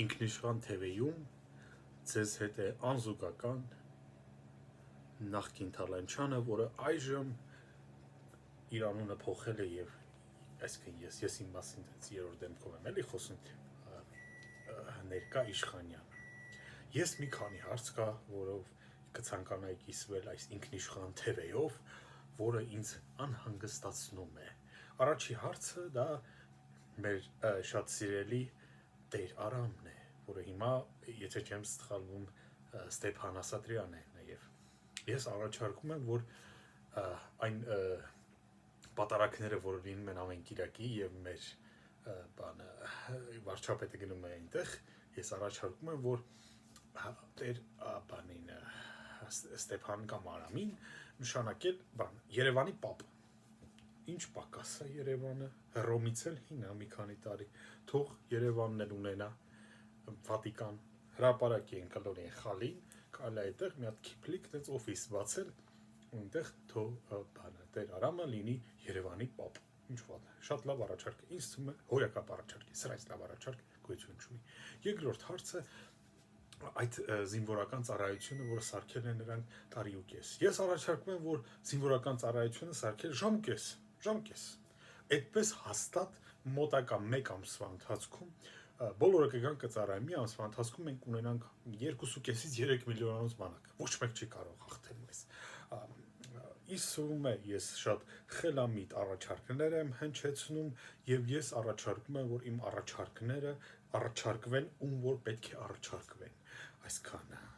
ինքնիշխան թևեյում ձեզ հետ է անզուգական նախկին Թալանչյանը, որը այժմ իր անունը փոխել է եւ այսինքն ես իմ մասին երրորդ դեմքով եմ էլի խոսում, ներկա Իշխանյան։ Ես մի քանի հարց կա, որով կցանկանայի կիսվել այս ինքնիշխան թևեյով, որը ինձ անհանգստացնում է։ Առաջի հարցը դա մեր շատ սիրելի Տեր Արամն է, որը հիմա, եթե չեմ սխալվում, Ստեփան Ասատրյանն է նաև։ Ես առաջարկում եմ, որ այն պատարագները, որ լինում են ամեն կիրակի եւ մեր վարչապետը գնում է այնտեղ, ես առաջարկում եմ, որ Տեր Ստեփան կամ Արամին նշանակել Երևանի պապ։ Ինչ պակաս է Երևանը, Հռոմից էլ հին է մի քանի տարի, թող Երևանն էլ ունենա Վատիկան, հրապարակի են կլորի են խալին, կարելի է այդտեղ մի հատ քիփլիկ տենց օֆիս բացել, այնտեղ թող Տեր Արամը լինի Երևանի պապ, ինչ վատ է, շատ լավ առաջարկ է, ինձ թվում է հորակապ առաջարկ է, սրանից լավ առաջարկ գոյություն չունի։ Երկրորդ հարցը այդ զինվորական ծառայությունը, որը սարքել են նրանք տարի ու կես։ Ես առաջարկում եմ, որ զինվորական ծառայությունը սարքել ժամկես։ Այդպես հաստատ մոտակա 1 ամսվա ընթացքում բոլորը կգան կծառայեն, մի ամսվա ընթացքում մենք ունենանք 2.5-ից 3 միլիոնանոց բանակ։ Ոչ մեկ չի կարող հաղթել մեզ։ Իսկ սովում է ես շատ խելամիտ առաջարկներ եմ հնչեցնում եւ ես առաջարկում եմ, որ իմ առաջարկները առաջարկվեն ում որ պետք է առաջարկվեն։ Այսքանը։